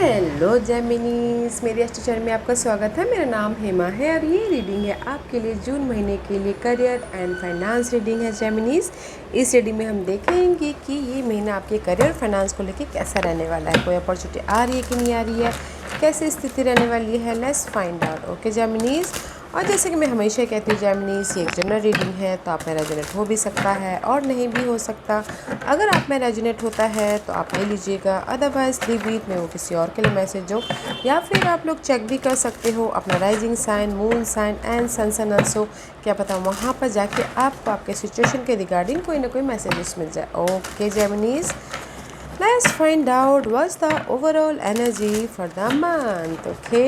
Hello जेमिनीज, मेरे अच्छे channel में आपका स्वागत है। मेरा नाम हेमा है और ये रीडिंग है आपके लिए जून महीने के लिए करियर एंड फाइनेंस रीडिंग है जेमिनीज। इस रीडिंग में हम देखेंगे कि ये महीना आपके करियर और फाइनेंस को लेकर कैसा रहने वाला है। कोई अपॉर्चुनिटी आ रही है कि नहीं आ रही है, कैसी स्थिति रहने वाली है, लेट्स फाइंड आउट। ओके जेमिनीज, और जैसे कि मैं हमेशा कहती हूँ जेमिनीज, ये एक जनरल रीडिंग है तो आप में रेजोनेट हो भी सकता है और नहीं भी हो सकता। अगर आप में रेजोनेट होता है तो आप ले लीजिएगा, अदरवाइज लीव इट, में वो किसी और के लिए मैसेज हो। या फिर आप लोग चेक भी कर सकते हो अपना rising sign, moon sign and sun sun also. क्या पता वहाँ पर जाके आपको आपके सिचुएशन के रिगार्डिंग कोई ना कोई मैसेजेस मिल जाए। Okay Geminis, let's find out what's the overall energy for the month. Okay,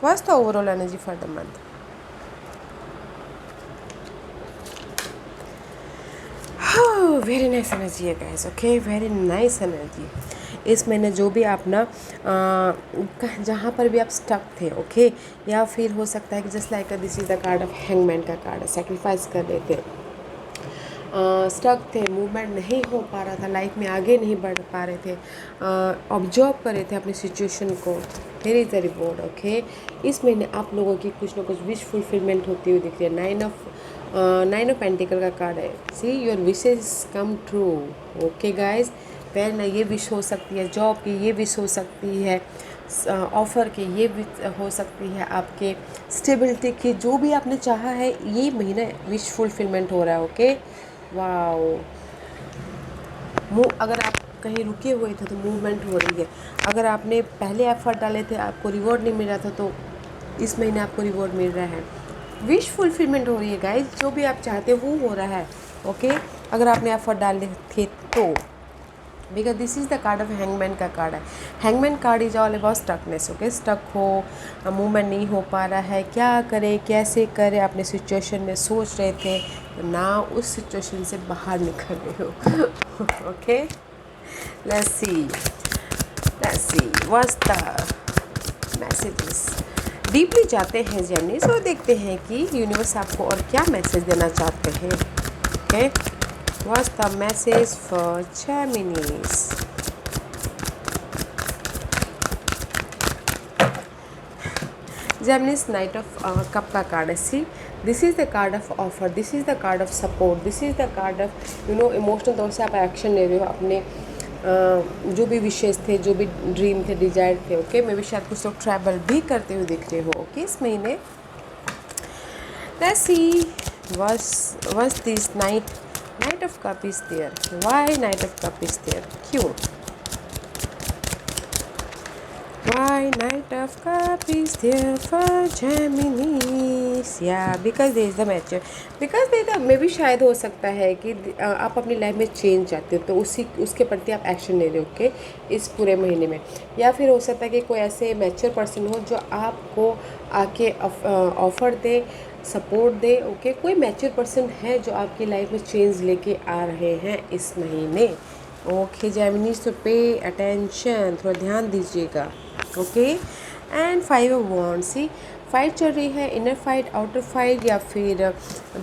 what's the overall energy for the month? Very nice energy है guys. Okay, very nice energy. इस महीने जो भी आप ना जहाँ पर भी आप स्टक थे, ओके, या फिर हो सकता है कि just like this is the card of hangman का कार्ड है, सेक्रीफाइस कर रहे थे, स्टक थे, मूवमेंट नहीं हो पा रहा था, लाइफ में आगे नहीं बढ़ पा रहे थे, ऑब्जर्व कर रहे थे अपनी सिचुएशन को। Where is the reward. Okay, इस महीने आप लोगों की कुछ ना कुछ विश फुलफिलमेंट होती हुई दिख रही है। नाइन ऑफ पेंटिकल का कार्ड है। See your wishes come true. Okay guys, पहले ये विश हो सकती है, जॉब की ये विश हो सकती है, ऑफ़र की ये भी हो सकती है, आपके स्टेबिलिटी की जो भी आपने चाहा है, ये महीना विश फुलफिलमेंट हो रहा है। ओके, वाओ, अगर आप कहीं रुके हुए थे तो मूवमेंट हो रही है। अगर आपने पहले एफर्ट डाले थे, आपको रिवॉर्ड नहीं मिल रहा था, तो इस महीने आपको रिवॉर्ड मिल रहा है। विश फुलफिलमेंट हो रही है गाइज, जो भी आप चाहते हो वो हो रहा है। ओके, अगर आपने एफर्ट डाले थे तो, because this is the card of hangman का कार्ड है। Hangman card is all about stuckness. Okay, stuck हो, मूवमेंट नहीं हो पा रहा है, क्या करें कैसे करें, अपने सिचुएशन में सोच रहे थे ना, उस सिचुएशन से बाहर निकल रहे हो। Okay, let's see what's the messages. Deeply जाते हैं जेमिनीज और देखते हैं कि यूनिवर्स आपको और क्या मैसेज देना चाहते हैं। Okay, what's the message for Geminis. Geminis, knight of cup का कार्ड है। See, this is the card of offer, this is the card of support, this is the card of emotional तौर से आप action ले रहे हो अपने जो भी विशेष थे, जो भी ड्रीम थे, डिजायर थे। ओके, मे भी शायद कुछ लोग ट्रैवल भी करते हुए दिख रहे हो। ओके, इस महीने let's see what's this knight of cup is there. Why knight of cup is there, क्यों? Why Knight of Cup is there for Geminis? Yeah, because there is the mature. Because there is मे भी शायद हो सकता है कि आप अपनी life में चेंज चाहते हो, तो उसके प्रति आप एक्शन ले रहे हो। ओके, इस पूरे महीने में। या फिर हो सकता है कि कोई ऐसे मैच्योर पर्सन हो जो आपको आके ऑफर दे, सपोर्ट दे। ओके, कोई मैच्योर पर्सन है जो आपकी लाइफ में चेंज लेके आ रहे हैं इस महीने। ओके जेमिनीज, तो पे अटेंशन, थोड़ा ध्यान दीजिएगा। Okay, and 5 of wands. See, fight चल रही है, इनर फाइट, आउटर फाइट, या फिर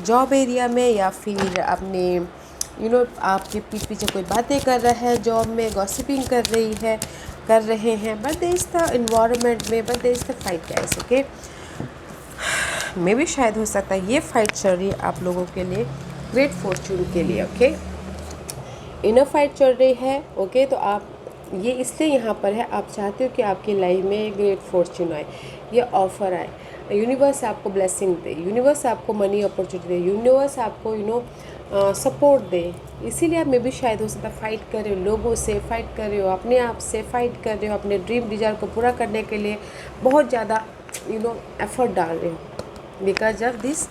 जॉब एरिया में, या फिर अपने आपके पीठ पीछे कोई बातें कर रहा है, जॉब में गॉसिपिंग कर रहे हैं, but there is the environment में, but there is the fight guys. Okay, मे भी शायद हो सकता है ये फाइट चल रही है आप लोगों के लिए ग्रेट फॉर्च्यून के लिए। ओके, इनर फाइट चल रही है। ओके, तो आप ये इसलिए यहाँ पर है, आप चाहते हो कि आपकी लाइफ में ग्रेट फॉर्च्यून आए, ये ऑफ़र आए, यूनिवर्स आपको ब्लेसिंग दे, यूनिवर्स आपको मनी अपॉर्चुनिटी दे, यूनिवर्स आपको सपोर्ट दे। इसीलिए आप में भी शायद हो सकता है फाइट कर रहे हो, लोगों से फाइट कर रहे हो, अपने आप से फाइट कर रहे हो, अपने ड्रीम डिज़ायर को पूरा करने के लिए बहुत ज़्यादा एफर्ट डाल रहे हो because of this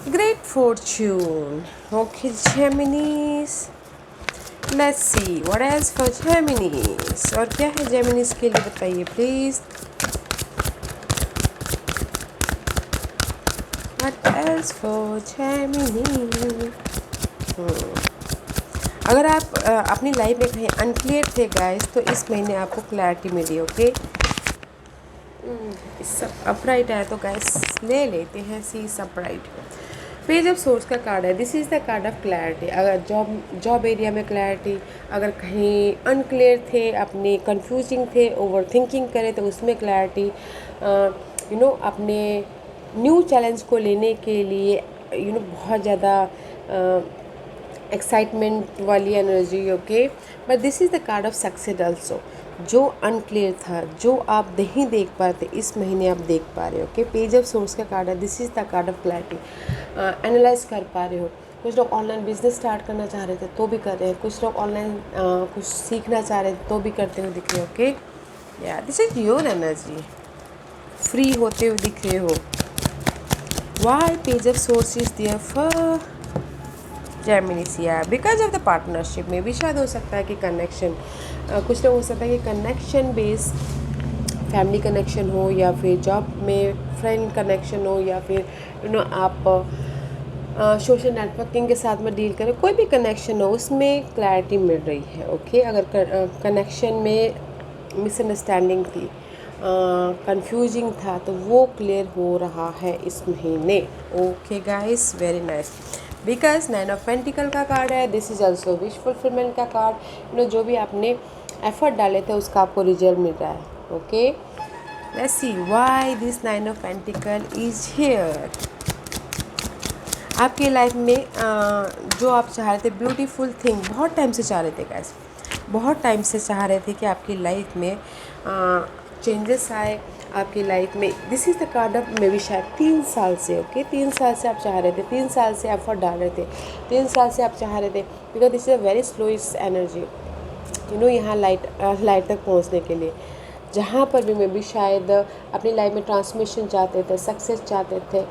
great fortune. Okay Geminis, let's see what else for Geminis, और क्या है जेमिनीज के लिए बताइए please. What else for Geminis. अगर आप अपनी लाइफ में कहीं अनक्लियर थे गाइस, तो इस महीने आपको क्लैरिटी मिली। ओके, सब अपराइट है तो गाइस ले लेते हैं। सी, अपराइट, पेज ऑफ सोर्स का कार्ड है, this is the card of clarity. अगर जॉब एरिया में क्लैरिटी, अगर कहीं अनक्लियर थे, अपने कंफ्यूजिंग थे, ओवर थिंकिंग करे तो उसमें क्लैरिटी, अपने न्यू चैलेंज को लेने के लिए बहुत ज़्यादा एक्साइटमेंट वाली energy. Okay, but this is the card of success also. जो अनक्लियर था, जो आप नहीं देख पाते, इस महीने आप देख पा रहे हो। ओके, पेज ऑफ सोर्स का कार्ड है, this is the card of clarity. Analyse कर पा रहे हो। कुछ लोग ऑनलाइन बिजनेस स्टार्ट करना चाह रहे थे तो भी कर रहे हैं, कुछ लोग ऑनलाइन कुछ सीखना चाह रहे थे तो भी करते हुए दिख रहे हो। ओके, या this is your energy, free होते हुए दिख रहे हो। Why page of swords is there for Geminis? या बिकॉज ऑफ द पार्टनरशिप में भी शायद हो सकता है कि कनेक्शन, कुछ लोग हो सकता है कि कनेक्शन बेस फैमिली कनेक्शन हो, या फिर जॉब में फ्रेंड कनेक्शन हो, या फिर आप सोशल नेटवर्किंग के साथ में डील करें, कोई भी कनेक्शन हो उसमें क्लैरिटी मिल रही है। ओके, अगर कनेक्शन में मिसअंडरस्टैंडिंग थी, कंफ्यूजिंग था, तो वो क्लियर हो रहा है इस महीने। Okay guys, very nice. Because 9 of pentacle का कार्ड है, this is also wish fulfilment का कार्ड। जो भी आपने एफर्ट डाले थे उसका आपको रिजल्ट मिल रहा है। Okay, let's see why this 9 of pentacle is here. आपकी लाइफ में जो आप चाह रहे थे, ब्यूटीफुल थिंग, बहुत टाइम से चाह रहे थे गाइस, बहुत टाइम से चाह रहे थे कि आपकी लाइफ में चेंजेस आए आपकी लाइफ में। This is the card of may be शायद 3 साल से। ओके, 3 साल से आप चाह रहे थे, 3 साल से एफर्ट डाल रहे थे, 3 साल से आप चाह रहे थे, because this is a very slowest energy. यहाँ लाइट तक पहुँचने के लिए, जहाँ पर भी मैं भी शायद अपनी लाइफ में ट्रांसमिशन चाहते थे, सक्सेस चाहते थे,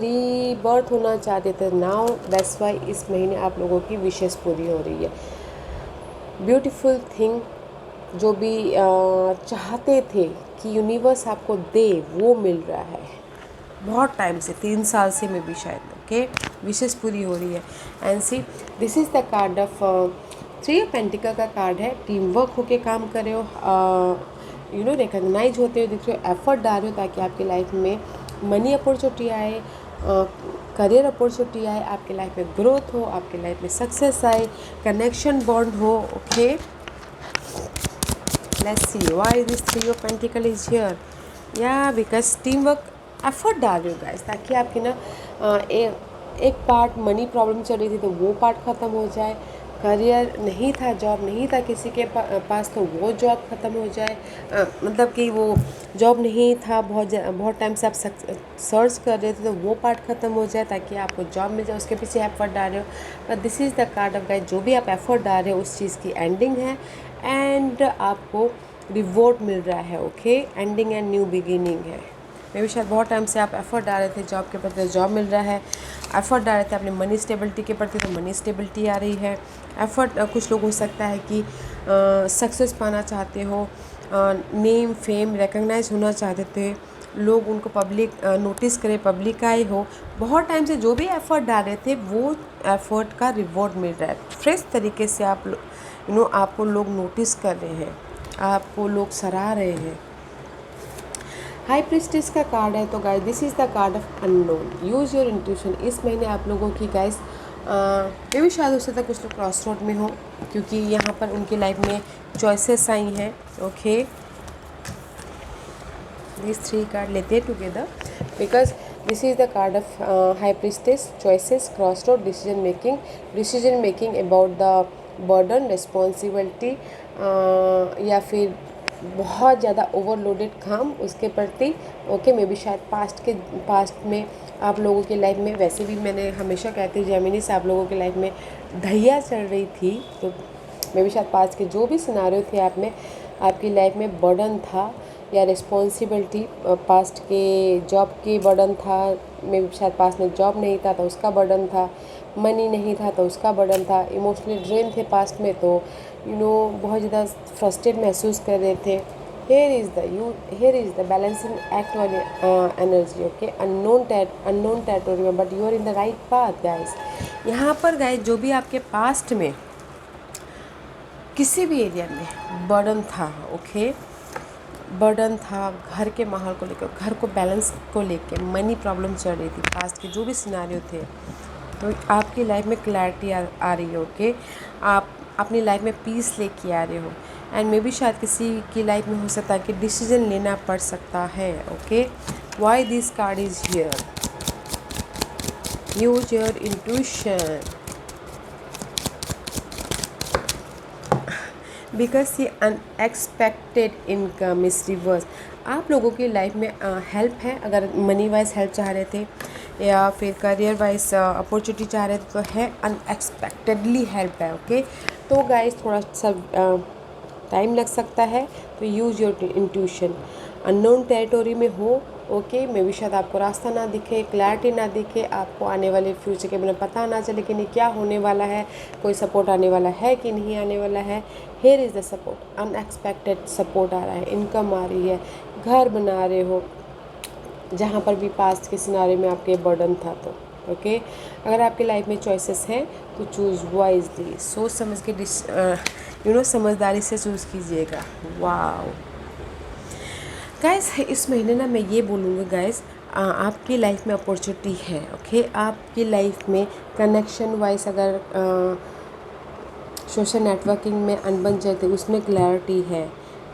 रीबर्थ होना चाहते थे। नाउ दैट्स वाई इस महीने आप लोगों की विशेष पूरी हो रही है। ब्यूटीफुल थिंग जो भी चाहते थे कि यूनिवर्स आपको दे, वो मिल रहा है बहुत टाइम से, 3 साल से में भी शायद। ओके, विशेष पूरी हो रही है। And see, this is the card of 3 of pentacle का कार्ड है। टीम वर्क होके काम कर रहे हो, रिकग्नाइज होते हुए दिख रहे हो, एफर्ट डाल रहे हो ताकि आपकी लाइफ में मनी अपॉर्चुनिटी आए, करियर अपॉर्चुनिटी आए, आपकी लाइफ में ग्रोथ हो, आपकी लाइफ में सक्सेस आए, कनेक्शन बॉन्ड हो। Okay, let's see why this 3 of pentacle is here. या बिकॉज टीम वर्क एफर्ट डाल रहे हो गाइस, ताकि आपकी एक पार्ट मनी प्रॉब्लम चल रही थी तो वो पार्ट ख़त्म हो जाए, करियर नहीं था, जॉब नहीं था किसी के पास तो वो जॉब ख़त्म हो जाए, मतलब कि वो जॉब नहीं था, बहुत टाइम से आप सर्च कर रहे थे तो वो पार्ट ख़त्म हो जाए ताकि आपको जॉब मिल जाए, उसके पीछे एफर्ट डाल रहे हो। But this is the card of guys, जो भी आप एफर्ट डाल रहे हो उस चीज़ की एंडिंग है एंड आपको रिवॉर्ड मिल रहा है। Okay, ending and new beginning है। मे भी शायद बहुत टाइम से आप एफर्ट डाल रहे थे जॉब के प्रति, जॉब मिल रहा है, एफर्ट डाल रहे थे अपने मनी स्टेबिलिटी के प्रति तो मनी स्टेबिलिटी आ रही है। एफर्ट कुछ लोग हो सकता है कि सक्सेस पाना चाहते हो, नेम फेम रिकग्नाइज होना चाहते थे, लोग उनको पब्लिक नोटिस करे, पब्लिक आए हो, बहुत टाइम से जो भी एफर्ट डाल रहे थे वो एफर्ट का रिवॉर्ड मिल रहा है। फ्रेश तरीके से आप आपको लोग नोटिस कर रहे हैं, आपको लोग सराह रहे हैं। हाई प्रिस्टेस का कार्ड है, तो guys this is the card of unknown. Use your intuition. इस महीने आप लोगों की गाइस ये भी शायद हो सकता है कुछ लोग क्रॉस रोड में हो, क्योंकि यहाँ पर उनकी लाइफ में चॉइसेस आई हैं। ओके, दिस 3 कार्ड लेते हैं together because this is the card of high priestess, choices, cross road, decision making about the burden, responsibility, या फिर बहुत ज़्यादा ओवरलोडेड काम उसके प्रति। ओके, मे बी शायद पास्ट में आप लोगों की लाइफ में, वैसे भी मैंने हमेशा कहती हूँ जेमिनीस, आप लोगों की लाइफ में ढैया चल रही थी, तो मे बी शायद पास्ट के जो भी सिनारियो थे आप में, आपकी लाइफ में बर्डन था या रिस्पॉन्सिबिलिटी, पास्ट के जॉब की बर्डन था, मे बी शायद पास्ट में जॉब नहीं था तो उसका बर्डन था, मनी नहीं था तो उसका बर्डन था, इमोशनली ड्रेन थे पास्ट में तो बहुत ज़्यादा फ्रस्ट्रेट महसूस कर रहे थे। here is the balancing act वाली एनर्जी। ओके, अननोन टेरिटोरी में, but you are in the right path guys. यहाँ पर गाइस जो भी आपके पास्ट में किसी भी एरिया में बर्डन था, ओके, बर्डन था घर के माहौल को लेकर, घर को बैलेंस को लेकर, मनी प्रॉब्लम चल रही थी, पास्ट के जो भी सिनारियो थे, तो आपकी लाइफ में क्लैरिटी आ रही है। ओके, आप अपनी लाइफ में पीस लेके आ रहे हो। एंड मे बी शायद किसी की लाइफ में हो सकता है कि डिसीजन लेना पड़ सकता है। Okay, why this card is here, use your intuition, because ये अनएक्सपेक्टेड इनकम इज रिवर्स। आप लोगों की लाइफ में हेल्प है, अगर मनी वाइज हेल्प चाह रहे थे या फिर करियर वाइज अपॉर्चुनिटी चाह रहे थे, तो है अनएक्सपेक्टेडली हेल्प है। ओके, तो गाइस थोड़ा सा टाइम लग सकता है, तो use your intuition. Unknown territory में हो, ओके, मे भी शायद आपको रास्ता ना दिखे, क्लैरिटी ना दिखे, आपको आने वाले फ्यूचर के बारे में पता ना चले कि नहीं क्या होने वाला है, कोई सपोर्ट आने वाला है कि नहीं आने वाला है। Here is the support, unexpected support आ रहा है, इनकम आ रही है, घर बना रहे हो जहाँ पर भी पास्ट के सिनारे में आपके बर्डन था। तो ओके, अगर आपकी लाइफ में चॉइसेस हैं तो चूज़ वाइजली, सोच समझ के समझदारी से चूज़ कीजिएगा। वाओ गाइस, इस महीने ना मैं ये बोलूँगा गाइस, आपकी लाइफ में अपॉर्चुनिटी है। ओके, आपकी लाइफ में कनेक्शन वाइज अगर सोशल नेटवर्किंग में अनबन जाते उसमें क्लैरिटी है।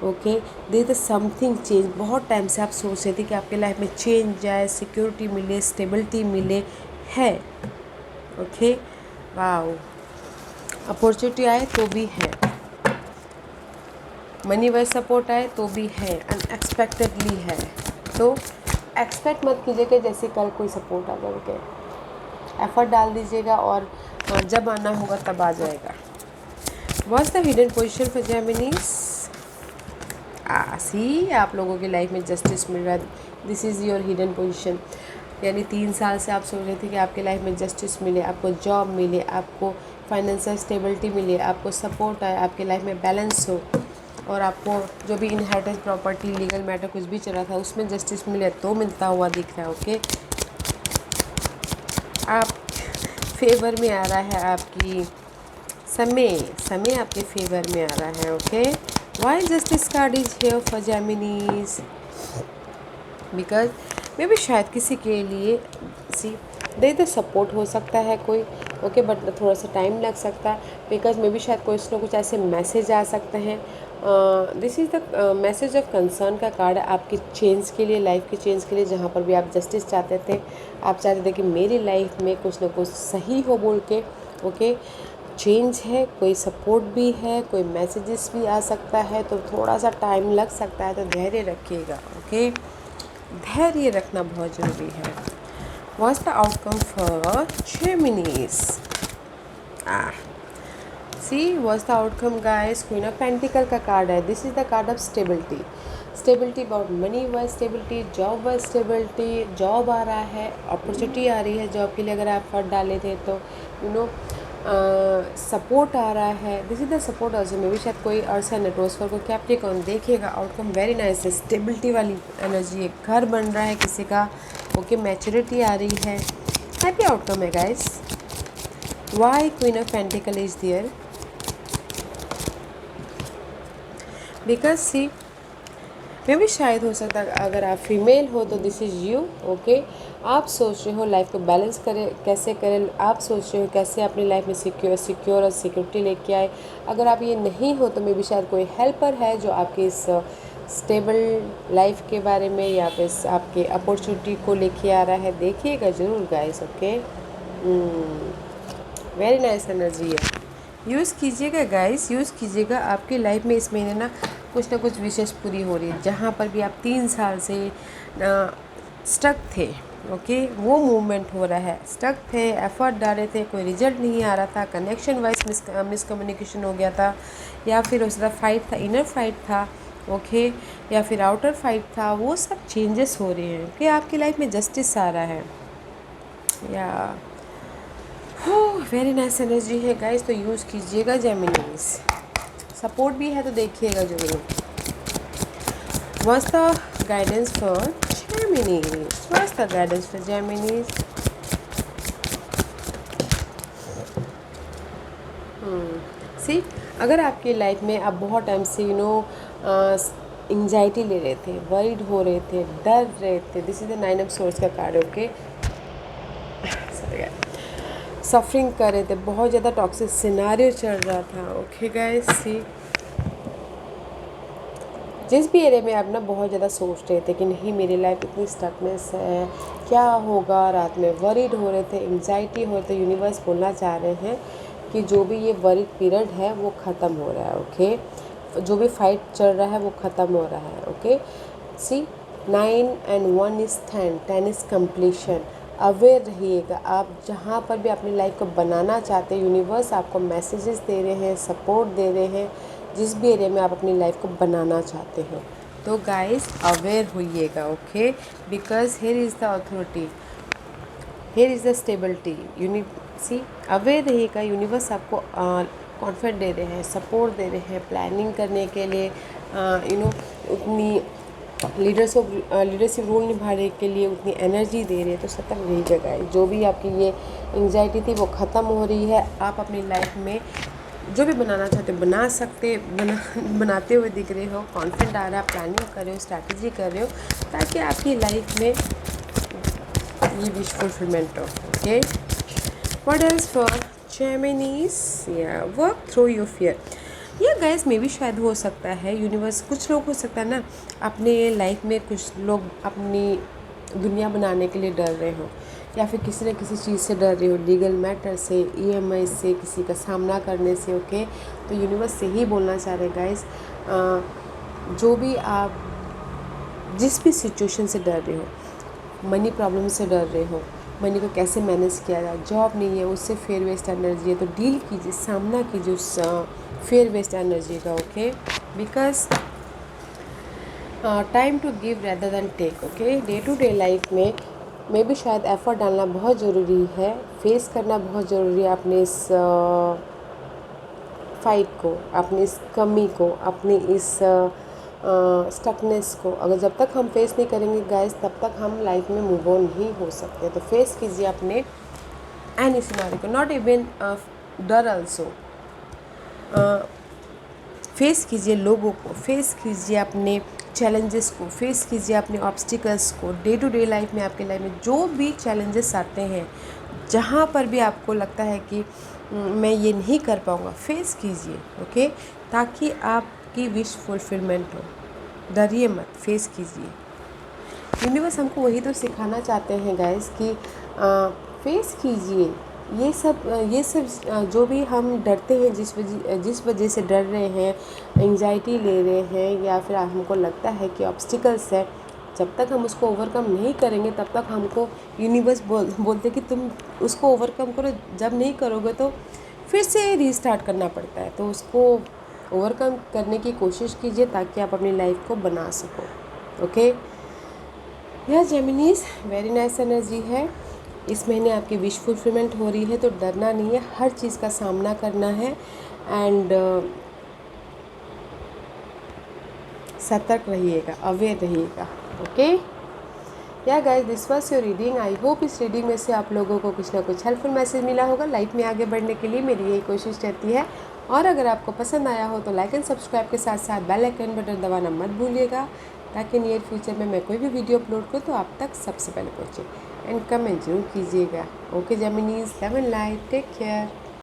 Okay, there is something change, बहुत टाइम से आप सोच रहे थे कि आपके लाइफ में चेंज आए, सिक्योरिटी मिले, स्टेबिलिटी मिले, है। ओके, वाओ, अपॉर्चुनिटी आए तो भी है, मनी वाइज सपोर्ट आए तो भी है, अनएक्सपेक्टेडली है। तो एक्सपेक्ट मत कीजिएगा जैसे कल कोई सपोर्ट आ जाएगा, एफर्ट डाल दीजिएगा और जब आना होगा तब आ जाएगा। What's the hidden position for Geminis? See, आप लोगों की लाइफ में जस्टिस मिल रहा है, this is your hidden position. यानी 3 साल से आप सोच रहे थे कि आपकी लाइफ में जस्टिस मिले, आपको जॉब मिले, आपको फाइनेंशियल स्टेबिलिटी मिले, आपको सपोर्ट आए, आपकी लाइफ में बैलेंस हो, और आपको जो भी इनहेरिटेंस प्रॉपर्टी लीगल मैटर कुछ भी चला था उसमें जस्टिस मिले, तो मिलता हुआ दिख रहा है। ओके, आप फेवर में आ रहा है, आपकी समय आपके फेवर में आ रहा है। Okay, why justice card is here for Geminis? Because मे भी शायद किसी के लिए दे तो सपोर्ट हो सकता है कोई, ओके, बट थोड़ा सा टाइम लग सकता है, बिकॉज मे भी शायद कुछ ना कुछ ऐसे मैसेज आ सकते हैं। This is the message of concern का कार्ड है आपकी चेंज के लिए, लाइफ के चेंज के लिए, जहाँ पर भी आप जस्टिस चाहते थे, आप चाहते थे कि मेरी लाइफ में कुछ ना कुछ सही हो बोल के। ओके, चेंज है, कोई सपोर्ट भी है, कोई मैसेजेस भी आ सकता है, तो थोड़ा सा टाइम लग सकता है, तो धैर्य रखिएगा। ओके, धैर्य रखना बहुत ज़रूरी है। What's the outcome for Geminis? See, what's the outcome guys? Queen of pentacle का कार्ड है, this is the card of stability. Stability about money wise stability, job wise stability, job आ रहा है, अपॉर्चुनिटी आ रही है जॉब के लिए अगर आप एफर्ट डाले थे तो, सपोर्ट आ रहा है, this is the support also. मे भी शायद कोई अर्थ है नेटवर्क को कैप्रिकॉर्न, देखिएगा आउटकम वेरी नाइस है, स्टेबिलिटी वाली एनर्जी है, घर बन रहा है किसी का। ओके, मैच्योरिटी आ रही है, हैप्पी आउटकम है guys. Why queen of pentacle is there? Because see, मे भी शायद हो सकता है अगर आप फीमेल हो तो दिस इज़ यू। ओके, आप सोच रहे हो लाइफ को बैलेंस कैसे करें, आप सोच रहे हो कैसे अपनी लाइफ में सिक्योर और सिक्योरिटी लेके आए। अगर आप ये नहीं हो तो मे भी शायद कोई हेल्पर है जो आपके इस स्टेबल लाइफ के बारे में या फिर आपके अपॉर्चुनिटी को लेके आ रहा है, देखिएगा ज़रूर guys. Okay, very nice energy है, यूज़ कीजिएगा गाइस, यूज़ कीजिएगा। आपकी लाइफ में इस महीने ना कुछ विशेष पूरी हो रही है, जहाँ पर भी आप 3 साल से स्टक थे। ओके, वो मूवमेंट हो रहा है, स्टक थे, एफर्ट डाले थे, कोई रिजल्ट नहीं आ रहा था, कनेक्शन वाइज मिसकम्युनिकेशन हो गया था, या फिर उस तरह फाइट था, इनर फाइट था। ओके, या फिर आउटर फाइट था, वो सब चेंजेस हो रहे हैं कि आपकी लाइफ में जस्टिस आ रहा है। या वेरी नाइस एनर्जी है गाइस, तो यूज़ कीजिएगा जेमिनीज। सपोर्ट भी है तो देखिएगा जरूर। What's the guidance for Geminis? What's the guidance for Geminis? See, अगर आपकी लाइफ में आप बहुत टाइम से एंजाइटी ले रहे थे, वरीड हो रहे थे, डर रहे थे। This is the 9 of source का कार्ड, ओके। सफरिंग कर रहे थे, बहुत ज़्यादा टॉक्सिक सिनारियो चल रहा था, ओके गाइस। सी जिस भी एरिया में आप ना बहुत ज़्यादा सोच रहे थे कि नहीं मेरी लाइफ इतनी स्टकनेस है, क्या होगा, रात में वरीड हो रहे थे, एंजाइटी हो रहे थे, यूनिवर्स बोलना चाह रहे हैं कि जो भी ये वरीड पीरियड है वो ख़त्म हो रहा है, ओके। जो भी फाइट चल रहा है वो ख़त्म हो रहा है, okay. See 9 and 1 is 10, 10 is completion. Aware रहिएगा, आप जहाँ पर भी अपनी लाइफ को बनाना चाहते हैं, यूनिवर्स आपको मैसेजेस दे रहे हैं, सपोर्ट दे रहे हैं, जिस भी एरिया में आप अपनी लाइफ को बनाना चाहते हो। तो गाइस अवेयर होइएगा, okay, because here is the authority, here is the stability. See aware रहिएगा, यूनिवर्स आपको कॉन्फिडेंट दे रहे हैं, सपोर्ट दे रहे हैं प्लानिंग करने के लिए, उतनी लीडरशिप रोल निभाने के लिए उतनी एनर्जी दे रहे हैं। तो सतर्क रहिएगा गाइस, जो भी आपकी ये एंग्जाइटी थी वो ख़त्म हो रही है। आप अपनी लाइफ में जो भी बनाना चाहते हो बनाते हुए दिख रहे हो, कॉन्फिडेंट आ रहा है, प्लानिंग कर रहे हो, स्ट्रैटेजी कर रहे हो, ताकि आपकी लाइफ में ये विश फुलफिलमेंट हो, okay. What else for Geminis, या वर्क थ्रू योर फियर। या गाइस मे भी शायद हो सकता है यूनिवर्स, कुछ लोग हो सकता है ना अपने लाइफ में, कुछ लोग अपनी दुनिया बनाने के लिए डर रहे हो, या फिर किसी न किसी चीज़ से डर रहे हो, लीगल मैटर से, EMI से, किसी का सामना करने से, ओके। तो यूनिवर्स से ही बोलना चाह रहे हैं गाइस, जो भी आप जिस भी सिचुएशन से डर रहे हो, मनी प्रॉब्लम से डर रहे हो, मनी को कैसे मैनेज किया जाए, जॉब नहीं है, उससे फेयर वेस्ट एनर्जी है, तो डील कीजिए, सामना कीजिए उस फेयर वेस्ट एनर्जी का, okay. Because time to give rather than take, okay. Day to day life में भी शायद एफर्ट डालना बहुत ज़रूरी है, फेस करना बहुत ज़रूरी है अपने इस फाइट को, अपनी इस कमी को, अपनी इस स्टकनेस को। अगर जब तक हम फेस नहीं करेंगे गाइस, तब तक हम लाइफ में मूव ऑन नहीं हो सकते। तो फेस कीजिए अपने एनी सिनारियो को, नॉट इवन डर आल्सो। फेस कीजिए लोगों को, फेस कीजिए अपने चैलेंजेस को, फेस कीजिए अपने ऑब्स्टिकल्स को। डे टू डे लाइफ में, आपके लाइफ में जो भी चैलेंजेस आते हैं, जहाँ पर भी आपको लगता है कि मैं ये नहीं कर पाऊँगा, फेस कीजिए, ओके, ताकि आपकी विश फुलफिलमेंट हो। डरिए मत, फेस कीजिए। यूनिवर्स हमको वही तो सिखाना चाहते हैं गाइस कि फेस कीजिए ये सब जो भी हम डरते हैं, जिस वजह से डर रहे हैं, एंजाइटी ले रहे हैं, या फिर हमको लगता है कि ऑब्स्टिकल्स है, जब तक हम उसको ओवरकम नहीं करेंगे तब तक हमको यूनिवर्स बोलते कि तुम उसको ओवरकम करो। जब नहीं करोगे तो फिर से रीस्टार्ट करना पड़ता है। तो उसको ओवरकम करने की कोशिश कीजिए ताकि आप अपनी लाइफ को बना सको, ओके। यह जेमिनीज वेरी नाइस एनर्जी है। इस महीने आपकी विश फुलफिलमेंट हो रही है, तो डरना नहीं है, हर चीज़ का सामना करना है, एंड सतर्क रहिएगा, अवेयर रहिएगा, ओके। या guys, this was your reading. I hope इस रीडिंग में से आप लोगों को कुछ ना कुछ हेल्पफुल मैसेज मिला होगा। लाइफ में आगे बढ़ने के लिए मेरी यही कोशिश रहती है। और अगर आपको पसंद आया हो तो लाइक एंड सब्सक्राइब के साथ साथ बेल आइकन बटन दबाना मत भूलिएगा, ताकि नियर फ्यूचर में मैं कोई भी वीडियो अपलोड करूँ तो आप तक सबसे पहले पहुँचे। एंड कमेंट जरूर कीजिएगा, okay Geminis, love and light, take care.